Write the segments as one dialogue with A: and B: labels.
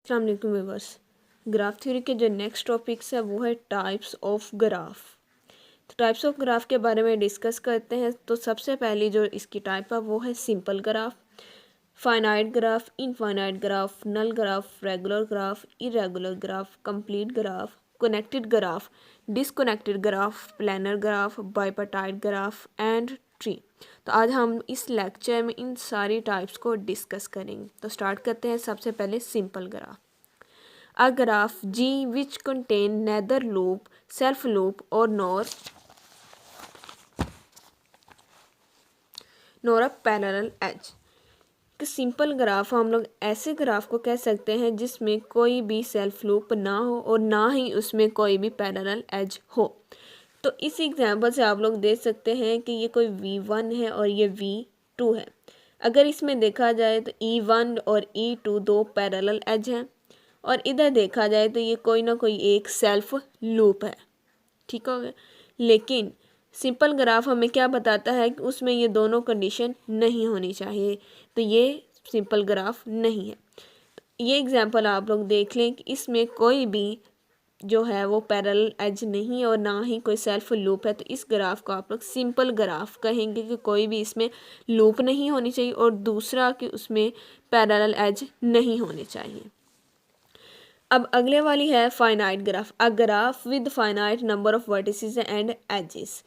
A: अस्सलाम वालेकुम viewers. Graph theory के जो नेक्स्ट टॉपिक्स है वो है टाइप्स ऑफ ग्राफ। तो टाइप्स ऑफ ग्राफ के बारे में डिस्कस करते हैं। तो सबसे पहली जो इसकी टाइप है वो है simple graph, finite graph, infinite graph, null graph, regular graph, irregular graph, complete graph, connected graph, disconnected graph, planar graph, bipartite graph and tree. तो आज हम इस लेक्चर में इन सारी टाइप्स को डिस्कस करेंगे। तो स्टार्ट करते हैं सबसे पहले simple graph. A graph G which contain neither loop, self loop or nor a parallel edge। कि सिंपल ग्राफ हम लोग ऐसे ग्राफ को कह सकते हैं जिसमें कोई भी सेल्फ लूप ना हो और ना ही उसमें कोई भी पैरेलल एज हो। तो इस एग्जांपल से आप लोग देख सकते हैं कि ये कोई V1 है और ये V2 है। अगर इसमें देखा जाए तो E1 और E2 दो पैरेलल एज हैं और इधर देखा जाए तो ये कोई ना कोई एक सेल्फ लूप है। ठीक हो गया। लेकिन सिंपल ग्राफ हमें क्या बताता है कि उसमें ये दोनों कंडीशन नहीं होनी चाहिए। तो ये सिंपल ग्राफ नहीं है। ये एग्जांपल आप लोग देख लें कि इसमें कोई भी जो है वो पैरेलल एज नहीं है और ना ही कोई सेल्फ लूप है। तो इस ग्राफ को आप लोग सिंपल ग्राफ कहेंगे कि कोई भी इसमें लूप नहीं होनी चाहिए और दूसरा कि उसमें पैरेलल एज नहीं होने चाहिए। अब अगले वाली है finite graph. A graph with finite number of vertices and edges.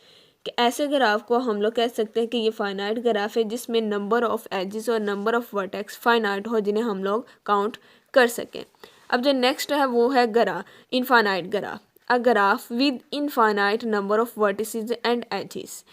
A: कि ऐसे ग्राफ को हम लोग कह सकते हैं कि ये फाइनाइट ग्राफ है जिसमें नंबर ऑफ एजेस और नंबर ऑफ वर्टेक्स फाइनाइट हो जिन्हें हम लोग काउंट कर सकें। अब जो नेक्स्ट है वो है infinite graph. A graph with infinite number of vertices and edges.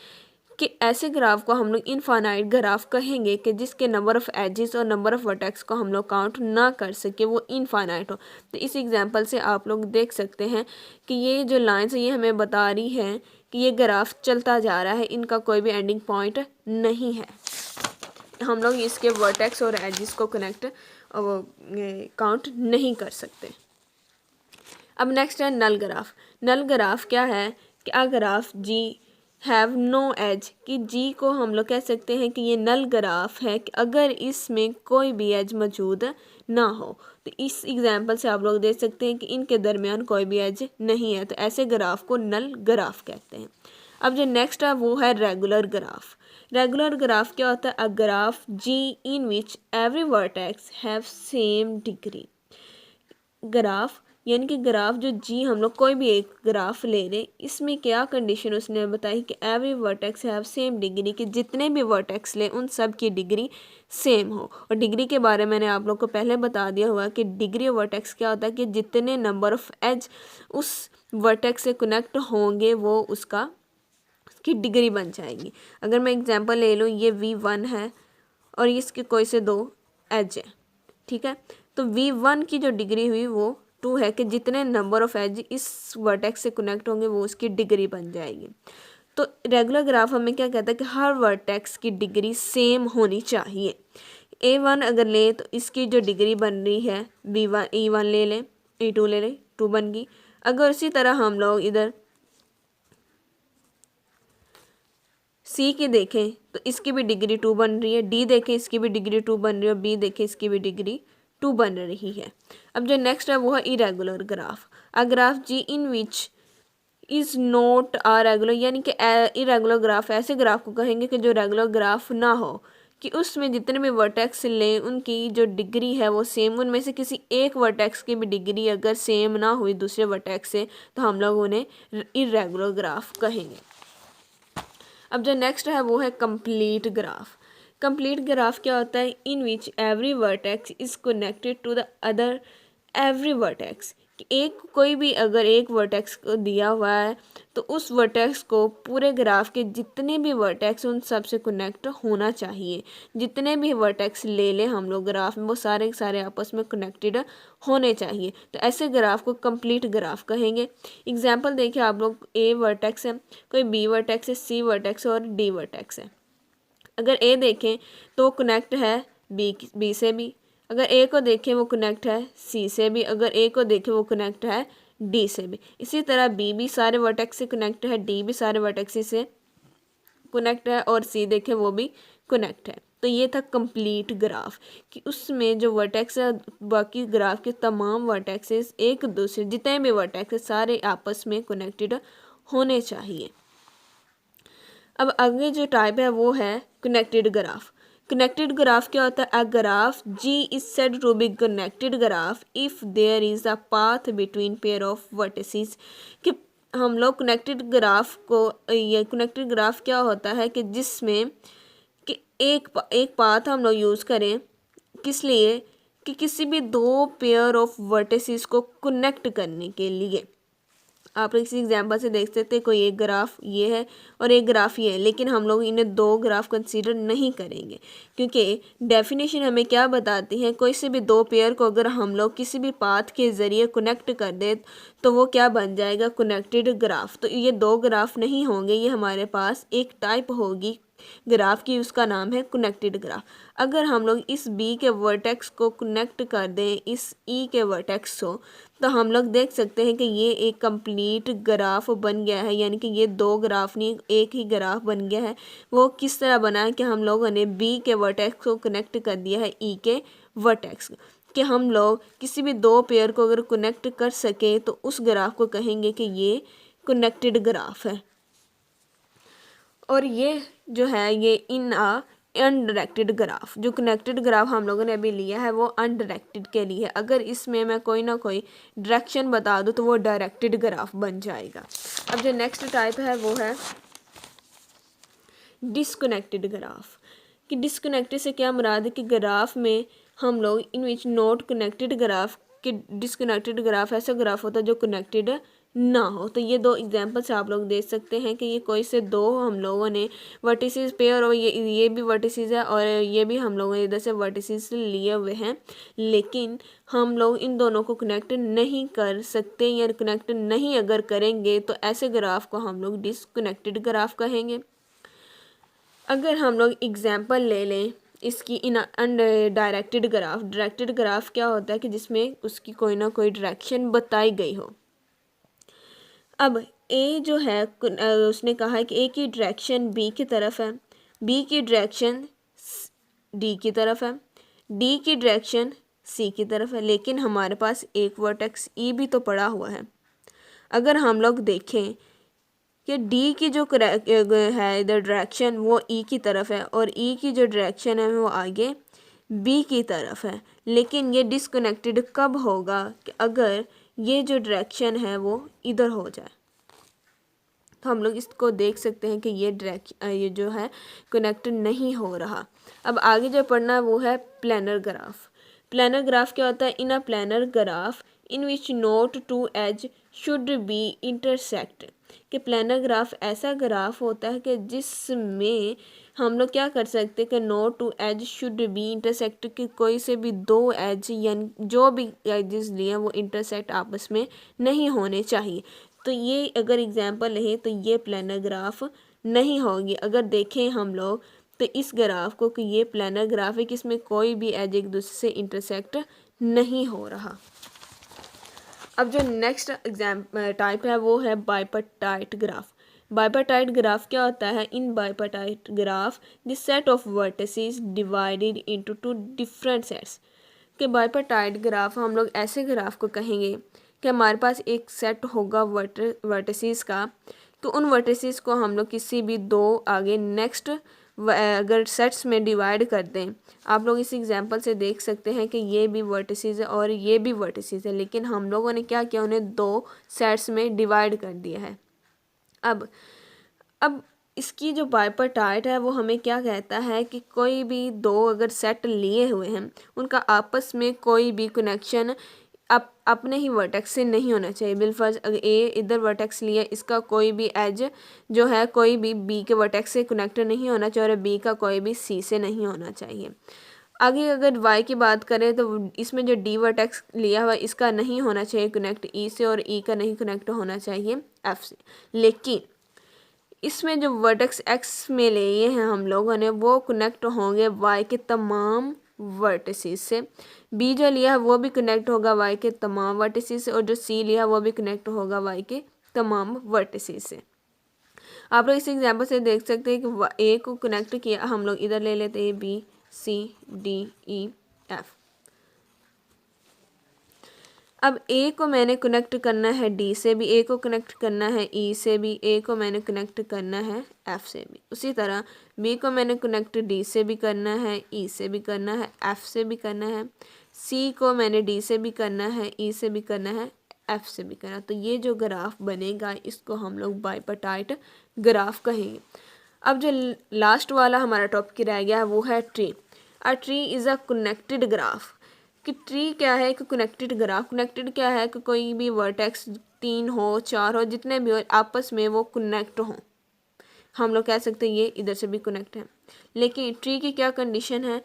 A: कि ऐसे ग्राफ को हम लोग इनफाइनाइट ग्राफ कहेंगे कि जिसके नंबर ऑफ एजेस और नंबर ऑफ वर्टेक्स को हम लोग काउंट ना कर सके, वो इनफाइनाइट हो। तो इस एग्जांपल से आप लोग देख सकते हैं कि ये जो लाइन्स है ये हमें बता रही है कि ये ग्राफ चलता जा रहा है, इनका कोई भी एंडिंग पॉइंट नहीं है। हम लोग इसके वर्टेक्स और एजेस को कनेक्ट काउंट नहीं कर सकते। अब नेक्स्ट है नल ग्राफ। नल ग्राफ क्या है कि a graph G have no edge. कि जी को हम लोग कह सकते हैं कि ये नल ग्राफ है कि अगर इसमें कोई भी एज मौजूद ना हो। तो इस एग्जांपल से आप लोग देख सकते हैं कि इनके दरमियान कोई भी एज नहीं है। तो ऐसे ग्राफ को नल ग्राफ कहते हैं। अब जो नेक्स्ट है वो है रेगुलर ग्राफ। रेगुलर ग्राफ क्या होता है? A graph G in which every vertex have same degree. Graph यानी कि ग्राफ जो जी हम लोग कोई भी एक ग्राफ ले लें, इसमें क्या कंडीशन उसने बताई कि every vertex have same degree. कि जितने भी वर्टेक्स लें उन सब की डिग्री सेम हो। और डिग्री के बारे में मैंने आप लोग को पहले बता दिया हुआ कि डिग्री ऑफ वर्टेक्स क्या होता है कि जितने नंबर ऑफ एज उस वर्टेक्स से कनेक्ट होंगे वो उसकी डिग्री बन जाएगी। अगर मैं एग्जाम्पल ले लूँ, ये V1 है और इसके कोई से दो एज है। ठीक है, तो V1 की जो डिग्री हुई वो 2 है कि जितने नंबर ऑफ एज इस वर्टेक्स से कनेक्ट होंगे वो उसकी डिग्री बन जाएगी। तो रेगुलर ग्राफ हमें क्या कहता है कि हर वर्टेक्स की डिग्री सेम होनी चाहिए। A1 अगर ले तो इसकी जो डिग्री बन रही है E1 ले लें, E2 ले लें, 2 बन गई। अगर उसी तरह हम लोग इधर C की देखें तो इसकी भी डिग्री 2 बन रही है। D देखें इसकी भी डिग्री 2 बन रही है और B देखें इसकी भी डिग्री 2 बन रही है। अब जो नेक्स्ट है वो है irregular graph. A graph G in which is not a regular. यानी कि इरेगुलर ग्राफ ऐसे ग्राफ को कहेंगे कि जो रेगुलर ग्राफ ना हो, कि उसमें जितने भी वर्टेक्स लें उनकी जो डिग्री है वो सेम, उनमें से किसी एक वर्टेक्स की भी डिग्री अगर सेम ना हुई दूसरे वर्टेक्स से तो हम लोग उन्हें इरेगुलर ग्राफ कहेंगे। अब जो नेक्स्ट है वो है कंप्लीट ग्राफ। कंप्लीट ग्राफ क्या होता है? In which every vertex is connected to the other every vertex. एक कोई भी अगर एक वर्टेक्स को दिया हुआ है तो उस वर्टेक्स को पूरे ग्राफ के जितने भी वर्टेक्स उन सब से कनेक्ट होना चाहिए। जितने भी वर्टेक्स ले लें हम लोग ग्राफ में वो सारे के सारे आपस में कनेक्टेड होने चाहिए। तो ऐसे ग्राफ को कंप्लीट ग्राफ कहेंगे। एग्जाम्पल देखिए आप लोग, A वर्टेक्स है, कोई B वर्टेक्स है, C वर्टेक्स है और D वर्टेक्स है। अगर A देखें तो वो कनेक्ट है B से भी। अगर A को देखें वो कनेक्ट है C से भी। अगर A को देखें वो कनेक्ट है D से भी। इसी तरह B भी सारे वर्टेक्स से कनेक्ट है, D भी सारे वर्टेक्स से कनेक्ट है और C देखें वो भी कनेक्ट है। तो ये था कंप्लीट ग्राफ कि उसमें जो वर्टेक्स है बाकी ग्राफ के तमाम वर्टेक्सेस एक दूसरे जितने भी वर्टेक्स सारे आपस में कनेक्टेड होने चाहिए। अब आगे जो टाइप है वो है कनेक्टेड ग्राफ। कनेक्टेड ग्राफ क्या होता है? A graph G is said to be connected graph if there is a path between pair of vertices. कि हम लोग कनेक्टेड ग्राफ को ये कनेक्टेड ग्राफ क्या होता है कि जिसमें कि एक पाथ हम लोग यूज़ करें किस लिए कि किसी भी दो पेयर ऑफ वर्टिसेस को कनेक्ट करने के लिए। आप इसी एग्जांपल से देख सकते हैं कोई एक ग्राफ ये है और एक ग्राफ ये है, लेकिन हम लोग इन्हें दो ग्राफ कंसीडर नहीं करेंगे क्योंकि डेफिनेशन हमें क्या बताती है, कोई से भी दो पेयर को अगर हम लोग किसी भी पाथ के ज़रिए कनेक्ट कर दे तो वो क्या बन जाएगा? Connected graph. तो ये दो ग्राफ नहीं होंगे, ये हमारे पास एक टाइप होगी ग्राफ की, उसका नाम है कनेक्टेड ग्राफ। अगर हम लोग इस बी के वर्टेक्स को कनेक्ट कर दें इस ई के वर्टेक्स को तो हम लोग देख सकते हैं कि ये एक कंप्लीट ग्राफ बन गया है, यानी कि ये दो ग्राफ नहीं एक ही ग्राफ बन गया है। वो किस तरह बना है कि हम लोगों ने बी के वर्टेक्स को कनेक्ट कर दिया है ई के वर्टेक्स। कि हम लोग किसी भी दो पेयर को अगर कनेक्ट कर सके तो उस ग्राफ को कहेंगे कि ये कनेक्टेड ग्राफ है। और ये जो है ये इन अनडायरेक्टेड ग्राफ, जो कनेक्टेड ग्राफ हम लोगों ने अभी लिया है वो अनडायरेक्टेड के लिए है। अगर इसमें मैं कोई ना कोई डायरेक्शन बता दूँ तो वो डायरेक्टेड ग्राफ बन जाएगा। अब जो नेक्स्ट टाइप है वो है डिसकनेक्टेड ग्राफ। कि डिसकनेक्टेड से क्या मुराद है कि ग्राफ में हम लोग इन विच नॉट कनेक्टेड ग्राफ कि डिसकनेक्टेड ग्राफ ऐसा ग्राफ होता है जो कनेक्टेड ना हो। तो ये दो एग्जांपल्स आप लोग देख सकते हैं कि ये कोई से दो हम लोगों ने वर्टिसेस पेयर और ये भी वर्टिसेस है और ये भी हम लोगों ने इधर से वर्टिसेस लिए हुए हैं, लेकिन हम लोग इन दोनों को कनेक्ट नहीं कर सकते या कनेक्ट नहीं अगर करेंगे तो ऐसे ग्राफ को हम लोग डिसकनेक्टेड ग्राफ कहेंगे। अगर हम लोग एग्जाम्पल ले लें इसकी इन डायरेक्टेड ग्राफ, डायरेक्टेड ग्राफ क्या होता है कि जिसमें उसकी कोई ना कोई डायरेक्शन बताई गई हो। अब ए जो है उसने कहा है कि ए की डायरेक्शन बी की तरफ है, बी की डायरेक्शन डी की तरफ है, डी की डायरेक्शन सी की तरफ है, लेकिन हमारे पास एक वर्टेक्स ई भी तो पड़ा हुआ है। अगर हम लोग देखें कि डी की जो है इधर डायरेक्शन वो ई की तरफ है और ई की जो डायरेक्शन है वो आगे बी की तरफ है, लेकिन ये डिसकनेक्टेड कब होगा कि अगर ये जो डायरेक्शन है वो इधर हो जाए। तो हम लोग इसको देख सकते हैं कि ये जो है कनेक्ट नहीं हो रहा। अब आगे जो पढ़ना है वो है प्लानर ग्राफ। प्लानर ग्राफ क्या होता है? In a planar graph in which not two edge should be intersect. कि प्लानर ग्राफ ऐसा ग्राफ होता है कि जिसमें हम लोग क्या कर सकते हैं कि not two edge should be intersect, कि कोई से भी दो एज यानी जो भी एजेस लिए वो इंटरसेक्ट आपस में नहीं होने चाहिए। तो ये अगर एग्जांपल है तो ये प्लानर ग्राफ नहीं होगी। अगर देखें हम लोग तो इस ग्राफ को कि ये प्लानर ग्राफ है कि इसमें कोई भी एज एक दूसरे से इंटरसेक्ट नहीं हो रहा। अब जो नेक्स्ट टाइप है वो है बाइपर्टाइट ग्राफ। बाइपर्टाइट ग्राफ क्या होता है? In bipartite graph the set of vertices divided into two different sets. कि बाइपर्टाइट ग्राफ हम लोग ऐसे ग्राफ को कहेंगे कि हमारे पास एक सेट होगा वर्टिसेस का, तो उन वर्टिसेस को हम लोग किसी भी दो आगे नेक्स्ट अगर सेट्स में डिवाइड कर दें। आप लोग इस एग्जांपल से देख सकते हैं कि ये भी वर्टिसेस है और ये भी वर्टिसेस है, लेकिन हम लोगों ने क्या किया, उन्हें दो सेट्स में डिवाइड कर दिया है। अब इसकी जो बाइपर्टाइट है वो हमें क्या कहता है कि कोई भी दो अगर सेट लिए हुए हैं उनका आपस में कोई भी कनेक्शन अपने ही वर्टेक्स से नहीं होना चाहिए। बिलफर्ज अगर ए इधर वर्टेक्स लिए इसका कोई भी एज जो है कोई भी बी के वर्टेक्स से कनेक्ट नहीं होना चाहिए और बी का कोई भी सी से नहीं होना चाहिए। आगे अगर वाई की बात करें तो इसमें जो डी वर्टेक्स लिया हुआ इसका नहीं होना चाहिए कनेक्ट ई से और ई का नहीं कनेक्ट होना चाहिए एफ से। लेकिन इसमें जो वर्टेक्स एक्स में लिए हैं हम लोगों ने वो कनेक्ट होंगे वाई के तमाम वर्टिसेस से। बी जो लिया है वो भी कनेक्ट होगा वाई के तमाम वर्टिसेस से और जो सी लिया है वो भी कनेक्ट होगा वाई के तमाम वर्टिसेस से। आप लोग इस एग्जाम्पल से देख सकते हैं कि ए को कनेक्ट किया, हम लोग इधर ले लेते हैं B C D E F. अब ए को मैंने कनेक्ट करना है डी से भी, ए को कनेक्ट करना है ई से भी, ए को मैंने कनेक्ट करना है एफ से भी। उसी तरह बी को मैंने कनेक्ट डी से भी करना है, ई से भी करना है, एफ से भी करना है। सी को मैंने डी से भी करना है, ई से भी करना है, एफ से भी करना। तो ये जो ग्राफ बनेगा इसको हम लोग बाइपार्टाइट ग्राफ कहेंगे। अब जो लास्ट वाला हमारा टॉपिक रह गया वो है tree. A tree is a connected graph. कि ट्री क्या है? एक कनेक्टेड ग्राफ। कनेक्टेड क्या है? कि कोई भी वर्टेक्स 3 हो 4 हो, जितने भी हो आपस में वो कनेक्ट हों। हम लोग कह सकते हैं ये इधर से भी कनेक्ट है। लेकिन ट्री की क्या कंडीशन है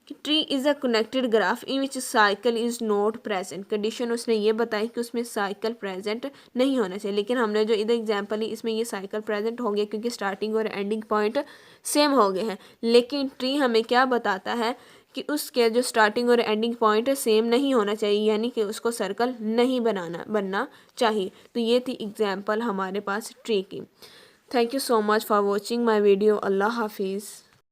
A: कि tree is a connected graph in which cycle is not present. Condition उसने ये बताई कि उसमें साइकिल प्रेजेंट नहीं होना चाहिए। लेकिन हमने जो इधर एग्जांपल ली इसमें ये साइकिल प्रेजेंट हो गया क्योंकि स्टार्टिंग और एंडिंग पॉइंट सेम हो गए हैं। लेकिन ट्री हमें क्या बताता है कि उसके जो स्टार्टिंग और एंडिंग पॉइंट सेम नहीं होना चाहिए, यानी कि उसको सर्कल नहीं बनना चाहिए। तो ये थी एग्जाम्पल हमारे पास ट्री की। Thank you so much for watching my video. अल्लाह हाफिज़।